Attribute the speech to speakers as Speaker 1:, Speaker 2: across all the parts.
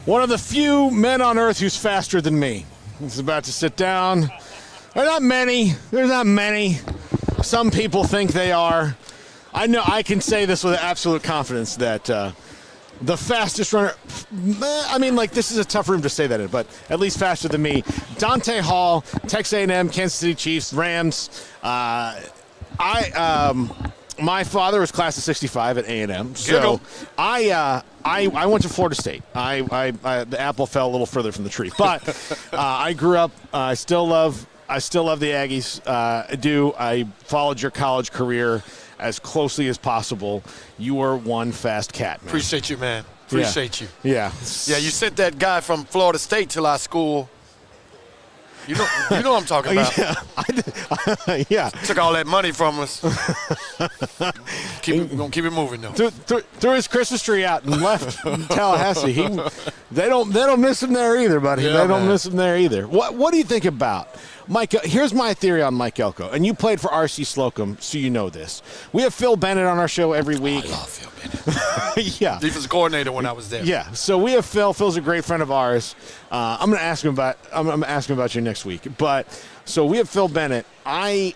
Speaker 1: One of the few men on earth who's faster than me. He's about to sit down. There's not many. Some people think they are. I know I can say this with absolute confidence that the fastest runner, this is a tough room to say that in, but at least faster than me. Dante Hall, Texas A&M, Kansas City Chiefs, Rams. My father was class of '65 at A&M, so I went to Florida State. The apple fell a little further from the tree, but I grew up. I still love the Aggies. I followed your college career as closely as possible. You were one fast cat, man.
Speaker 2: Appreciate you, man. Appreciate you.
Speaker 1: Yeah.
Speaker 2: Yeah, you sent that guy from Florida State to our school. You know what I'm talking about.
Speaker 1: Yeah, I did. Yeah.
Speaker 2: Took all that money from us. Gonna keep it moving though.
Speaker 1: Threw his Christmas tree out and left Tallahassee. They don't miss him there either, buddy.
Speaker 2: Yeah,
Speaker 1: they don't miss him there either. What do you think about Mike? Here's my theory on Mike Elko, and you played for R.C. Slocum, so you know this. We have Phil Bennett on our show every week.
Speaker 2: I love Phil Bennett.
Speaker 1: Yeah,
Speaker 2: defensive coordinator when I was there.
Speaker 1: Yeah, so we have Phil. Phil's a great friend of ours. I'm gonna ask him about you next week. But so we have Phil Bennett. I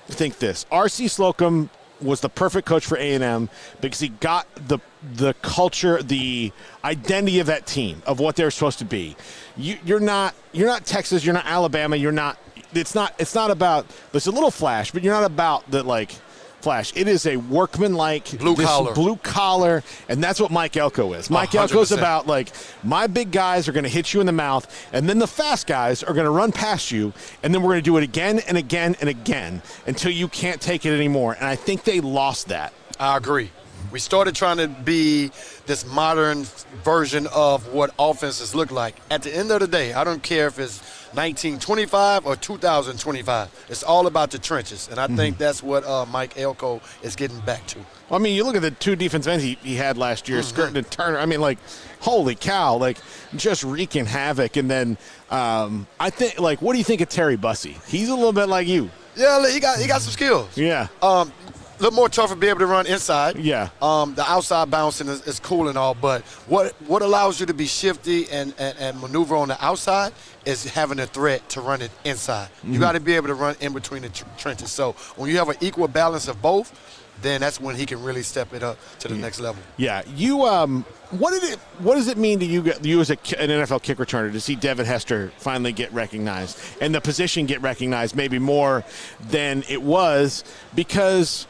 Speaker 1: think this R.C. Slocum was the perfect coach for A&M because he got the culture, the identity of that team, of what they're supposed to be. You're not Texas, you're not Alabama, you're not. It's not about. There's a little flash, but you're not about the flash. It is a workman-like blue collar, and that's what Mike Elko is. Mike Elko's about my big guys are going to hit you in the mouth, and then the fast guys are going to run past you, and then we're going to do it again and again and again until you can't take it anymore. And I think they lost that. I
Speaker 2: agree. We started trying to be this modern version of what offenses look like. At the end of the day, I don't care if it's 1925 or 2025. It's all about the trenches, and I think that's what Mike Elko is getting back to.
Speaker 1: I mean, you look at the two defensive ends he had last year, Skirton and Turner. I mean, holy cow, just wreaking havoc. And then I think, what do you think of Terry Bussey? He's a little bit like you.
Speaker 2: Yeah, he got some skills.
Speaker 1: Yeah.
Speaker 2: A little more tougher to be able to run inside.
Speaker 1: Yeah.
Speaker 2: The outside bouncing is cool and all, but what allows you to be shifty and maneuver on the outside is having a threat to run it inside. You got to be able to run in between the trenches. So when you have an equal balance of both, then that's when he can really step it up to the next level.
Speaker 1: Yeah. You what does it mean to you as an NFL kick returner to see Devin Hester finally get recognized and the position get recognized maybe more than it was, because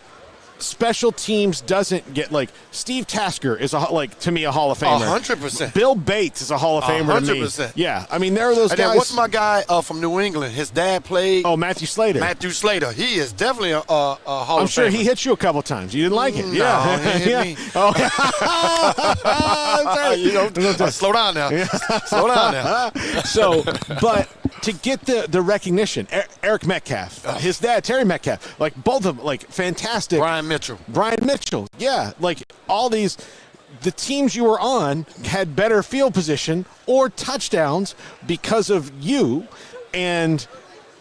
Speaker 1: special teams doesn't get Steve Tasker is to me a Hall of Famer.
Speaker 2: 100%.
Speaker 1: Bill Bates is a Hall of Famer
Speaker 2: 100%.
Speaker 1: to me. Yeah, I mean there are those
Speaker 2: and
Speaker 1: guys.
Speaker 2: Then what's my guy from New England? His dad played.
Speaker 1: Oh, Matthew Slater.
Speaker 2: He is definitely a Hall of Famer.
Speaker 1: I'm sure he hit you a couple times. You didn't like it.
Speaker 2: No, he hit me.
Speaker 1: Oh.
Speaker 2: Slow down now. Yeah. Slow down now.
Speaker 1: So, but to get the recognition, Eric Metcalf, his dad Terry Metcalf, both of them, fantastic.
Speaker 2: Brian Mitchell,
Speaker 1: yeah, all these, the teams you were on had better field position or touchdowns because of you, and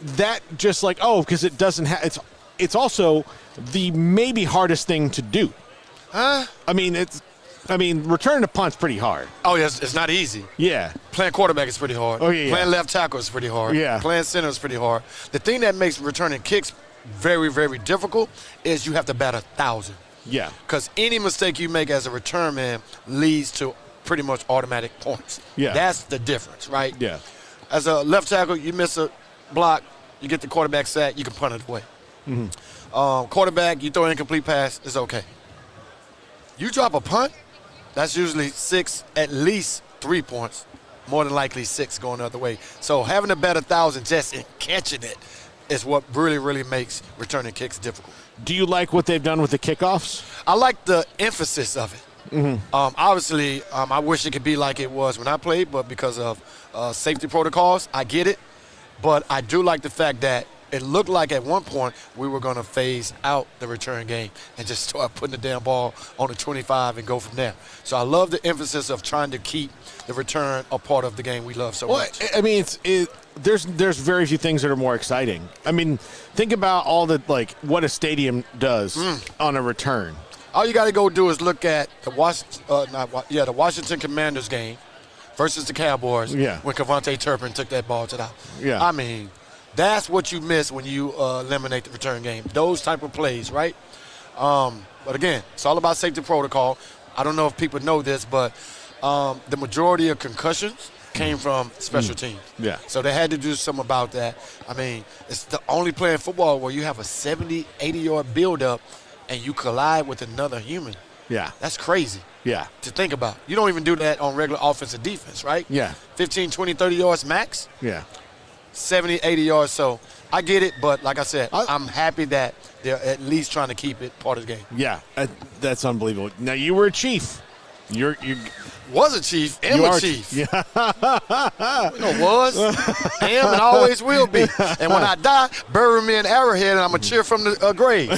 Speaker 1: that just because it doesn't have, it's also the maybe hardest thing to do.
Speaker 2: Huh?
Speaker 1: I mean, returning a punt's pretty hard.
Speaker 2: Oh, yes, it's not easy.
Speaker 1: Yeah.
Speaker 2: Playing quarterback is pretty hard.
Speaker 1: Oh, yeah.
Speaker 2: Playing left tackle is pretty hard.
Speaker 1: Yeah.
Speaker 2: Playing center is pretty hard. The thing that makes returning kicks very, very difficult is you have to bat 1,000.
Speaker 1: Yeah.
Speaker 2: Because any mistake you make as a return man leads to pretty much automatic points.
Speaker 1: Yeah.
Speaker 2: That's the difference, right?
Speaker 1: Yeah.
Speaker 2: As a left tackle, you miss a block, you get the quarterback sack, you can punt it away.
Speaker 1: Mm-hmm.
Speaker 2: Quarterback, you throw an incomplete pass, it's okay. You drop a punt, that's usually at least 3 points, more than likely 6 going the other way. So having to bet 1,000 just in catching it is what really, really makes returning kicks difficult.
Speaker 1: Do you like what they've done with the kickoffs?
Speaker 2: I like the emphasis of it.
Speaker 1: Mm-hmm.
Speaker 2: Obviously, I wish it could be like it was when I played, but because of safety protocols, I get it. But I do like the fact that it looked like at one point we were going to phase out the return game and just start putting the damn ball on the 25 and go from there. So I love the emphasis of trying to keep the return a part of the game we love so much.
Speaker 1: I mean, there's very few things that are more exciting. I mean, think about all the what a stadium does on a return.
Speaker 2: All you got to go do is look at the Washington Commanders game versus the Cowboys
Speaker 1: Yeah.
Speaker 2: when Kevontae Turpin took that ball to the house.
Speaker 1: Yeah.
Speaker 2: I mean, that's what you miss when you eliminate the return game. Those type of plays, right? But again, it's all about safety protocol. I don't know if people know this, but the majority of concussions came from special teams.
Speaker 1: Yeah.
Speaker 2: So they had to do something about that. I mean, it's the only play in football where you have a 70, 80-yard build-up and you collide with another human.
Speaker 1: Yeah.
Speaker 2: That's crazy
Speaker 1: Yeah.
Speaker 2: to think about. You don't even do that on regular offensive defense, right?
Speaker 1: Yeah.
Speaker 2: 15, 20, 30 yards max,
Speaker 1: Yeah.
Speaker 2: 70, 80 yards. So I get it, but like I said, I'm happy that they're at least trying to keep it part of the game.
Speaker 1: Yeah. That's unbelievable. Now, you were a Chief. You
Speaker 2: Was a Chief, am
Speaker 1: You
Speaker 2: a
Speaker 1: are-
Speaker 2: Chief.
Speaker 1: Yeah.
Speaker 2: Was, am, and always will be. And when I die, bury me in Arrowhead, and I'm going to cheer from the grave.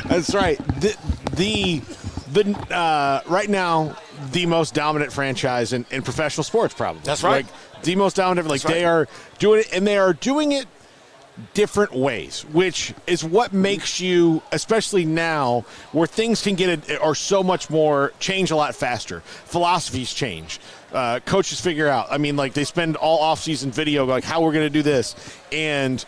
Speaker 1: That's right. The right now, the most dominant franchise in professional sports, probably.
Speaker 2: That's right.
Speaker 1: Like, the most dominant. Like,
Speaker 2: That's right.
Speaker 1: they are doing it, and they are doing it different ways, which is what makes you, especially now where things can are so much more, change a lot faster. Philosophies change. Coaches figure out. I mean, like, they spend all offseason video like how we're going to do this, and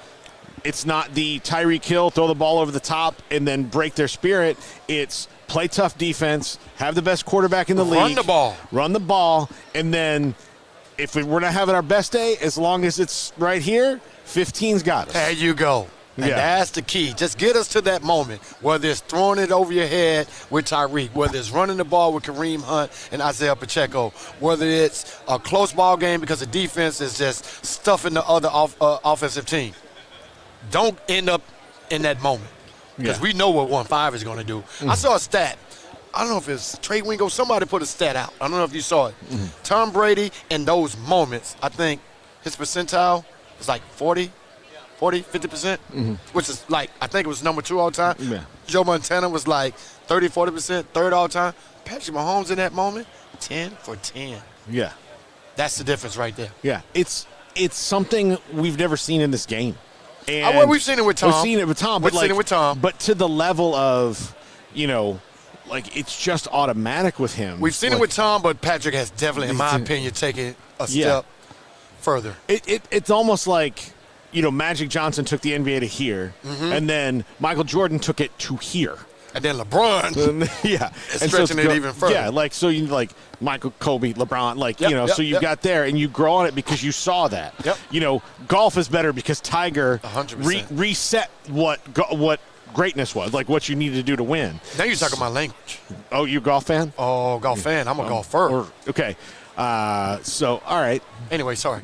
Speaker 1: it's not the Tyreek Hill throw the ball over the top and then break their spirit. It's play tough defense, have the best quarterback in the league, run the ball, and then if we're not having our best day, as long as it's right here, 15's got us.
Speaker 2: There you go. And
Speaker 1: Yeah.
Speaker 2: that's the key. Just get us to that moment, whether it's throwing it over your head with Tyreek, whether it's running the ball with Kareem Hunt and Isaiah Pacheco, whether it's a close ball game because the defense is just stuffing the other offensive team. Don't end up in that moment because
Speaker 1: Yeah.
Speaker 2: we know what 1-5 is going to do. I saw a stat. I don't know if it's Trey Wingo. Somebody put a stat out. I don't know if you saw it. Tom Brady in those moments, I think his percentile was like 40, 50%, which is like, I think it was number 2 all time.
Speaker 1: Yeah.
Speaker 2: Joe Montana was like 30, 40%, third all time. Patrick Mahomes in that moment, 10 for 10.
Speaker 1: Yeah.
Speaker 2: That's the difference right there.
Speaker 1: Yeah. It's something we've never seen in this game. And
Speaker 2: Well, we've seen it with Tom.
Speaker 1: We've seen it with Tom.
Speaker 2: We've
Speaker 1: But
Speaker 2: seen
Speaker 1: like,
Speaker 2: it with Tom.
Speaker 1: But to the level of, like, it's just automatic with him.
Speaker 2: We've seen it with Tom, but Patrick has definitely, in my opinion, taken a step further.
Speaker 1: It's almost like, Magic Johnson took the NBA to here, and then Michael Jordan took it to here.
Speaker 2: And then LeBron.
Speaker 1: Yeah. And
Speaker 2: stretching
Speaker 1: it's
Speaker 2: it even further.
Speaker 1: Yeah, like, so you like Michael, Kobe, LeBron, like,
Speaker 2: Yep,
Speaker 1: so you
Speaker 2: yep.
Speaker 1: got there and you grow on it because you saw that.
Speaker 2: Yep.
Speaker 1: Golf is better because Tiger
Speaker 2: 100%.
Speaker 1: reset what greatness was, like what you needed to do to win.
Speaker 2: Now you're talking my language.
Speaker 1: Oh, you a golf fan?
Speaker 2: Oh, golf fan. I'm a golfer.
Speaker 1: Okay. So, all right.
Speaker 2: Anyway, sorry.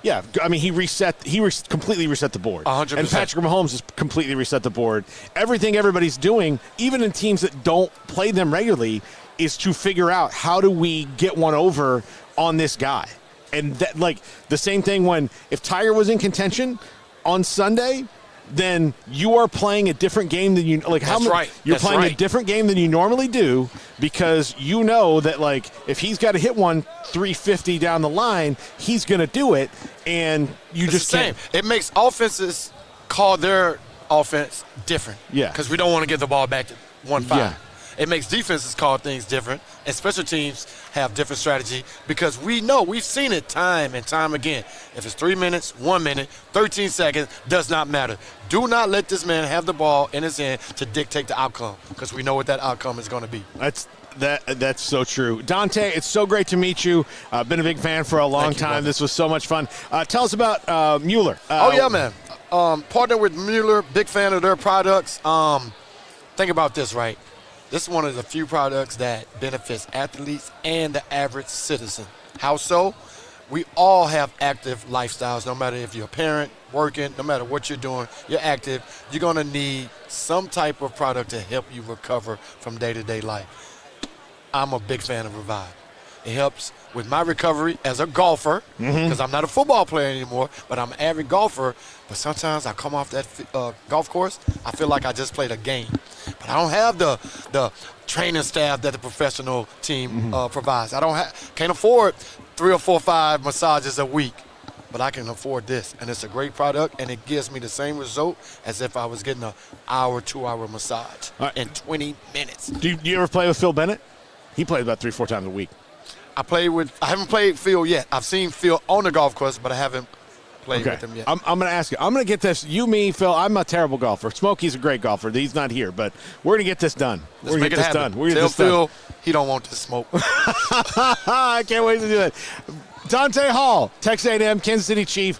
Speaker 1: Yeah, I mean, he completely reset the board.
Speaker 2: 100%.
Speaker 1: And Patrick Mahomes has completely reset the board. Everything everybody's doing, even in teams that don't play them regularly, is to figure out how do we get one over on this guy. And that, like, the same thing if Tiger was in contention on Sunday, then you are playing a different game than you're playing a different game than you normally do, because you know that, like, if he's got to hit one 350 down the line, he's going to do it, and you just can't.
Speaker 2: It makes offenses call their offense different.
Speaker 1: Yeah.
Speaker 2: Because we don't want to give the ball back to 1-5.
Speaker 1: Yeah.
Speaker 2: It makes defenses call things different, and special teams have different strategy because we've seen it time and time again. If it's 3 minutes, 1 minute, 13 seconds, does not matter. Do not let this man have the ball in his hand to dictate the outcome, because we know what that outcome is going to be.
Speaker 1: That's so true. Dante, it's so great to meet you. I've been a big fan for a long
Speaker 2: Thank you,
Speaker 1: time.
Speaker 2: brother.
Speaker 1: This was so much fun. Tell us about Mueller.
Speaker 2: Man. Partner with Mueller, big fan of their products. Think about this, right? This is one of the few products that benefits athletes and the average citizen. How so? We all have active lifestyles. No matter if you're a parent, working, no matter what you're doing, you're active. You're going to need some type of product to help you recover from day-to-day life. I'm a big fan of Revive. It helps with my recovery as a golfer, because I'm not a football player anymore, but I'm an avid golfer. But sometimes I come off that golf course, I feel like I just played a game. But I don't have the training staff that the professional team provides. Can't afford 3 or 4 or 5 massages a week, but I can afford this. And it's a great product, and it gives me the same result as if I was getting an hour, 2-hour massage in 20 minutes.
Speaker 1: Do you ever play with Phil Bennett? He plays about 3-4 times a week.
Speaker 2: I haven't played Phil yet. I've seen Phil on the golf course, but I haven't played with him yet.
Speaker 1: I'm going to ask you. I'm going to get this. You, me, Phil. I'm a terrible golfer. Smokey's a great golfer. He's not here, but we're going to get this done. We're going to get this done. We're
Speaker 2: Tell Phil he don't want this smoke.
Speaker 1: I can't wait to do that. Dante Hall, Texas A&M, Kansas City Chief.